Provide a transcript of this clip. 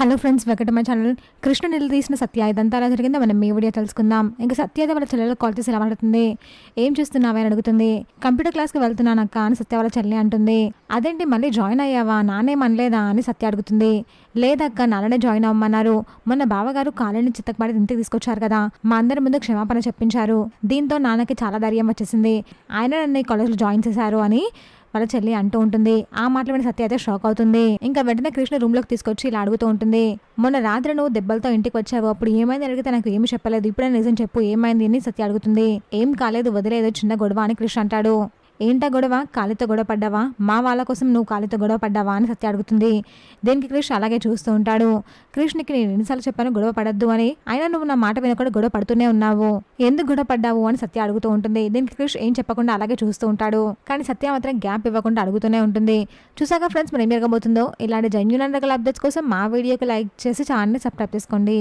Hello friends, welcome to my channel. Krishna నిలదీసిన సత్య ఇదంతా అలా జరిగిందో మనం ఈ వీడియో తెలుసుకుందాం. ఇంకా సత్య అయితే వాళ్ళ చెల్లెలకు కాల్ చేసి ఇలా మాట్లాడుతుంది. ఏం చేస్తున్నావా అని అడుగుతుంది. కంప్యూటర్ క్లాస్కి వెళ్తున్నానక్క అని సత్య వాళ్ళ చెల్లి అంటుంది. అదేంటి మళ్ళీ జాయిన్ అయ్యావా, నానేం అనలేదా అని సత్య అడుగుతుంది. లేదక్క, నాన్ననే జాయిన్ అవ్వమన్నారు. మొన్న బావగారు కాలేజీ చిత్తకపడి ఇంటికి తీసుకొచ్చారు కదా, మా అందరి ముందు క్షమాపణ చెప్పించారు. దీంతో నాన్నకి చాలా ధైర్యం వచ్చేసింది. ఆయన నన్ను ఈ కాలేజ్లో జాయిన్ చేశారు అని వాళ్ళ చెల్లి అంటూ ఉంటుంది. ఆ మాటలు విని సత్య అయితే షాక్ అవుతుంది. ఇంకా వెంటనే కృష్ణ రూమ్ లోకి తీసుకొచ్చి ఇలా అడుగుతూ ఉంటుంది. మొన్న రాత్రి నువ్వు దెబ్బలతో ఇంటికి వచ్చావు, అప్పుడు ఏమైంది అడిగితే నాకు ఏమి చెప్పలేదు, ఇప్పుడే నిజం చెప్పు, ఏమైంది అని సత్య అడుగుతుంది. ఏం కాలేదు, వదిలేదు, చిన్న గొడవ అని కృష్ణ అంటాడు. ఏంటా గొడవ, కాలితో గొడవ పడ్డావా, మా వాళ్ళ కోసం నువ్వు కాలితో గొడవ పడ్డావా అని సత్య అడుగుతుంది. దీనికి కృష్ణ అలాగే చూస్తూ ఉంటాడు. కృష్ణకి నేను ఎన్నిసార్లు చెప్పాను గొడవ పడద్దు అని, అయినా నువ్వు నా మాట వినకుండా గొడవ పడుతూనే ఉన్నావు, ఎందుకు గొడవ పడ్డావు అని సత్య అడుగుతూ ఉంటుంది. దీనికి కృష్ణ ఏం చెప్పకుండా అలాగే చూస్తూ ఉంటాడు. కానీ సత్య మాత్రం గ్యాప్ ఇవ్వకుండా అడుగుతూనే ఉంటుంది. చూసాక ఫ్రెండ్స్, మరి ఏం జరగబోతుందో. ఇలాంటి జెన్యూన్ రకాల అప్డేట్స్ కోసం మా వీడియోకి లైక్ చేసి ఛానల్ని సబ్స్క్రైబ్ చేసుకోండి.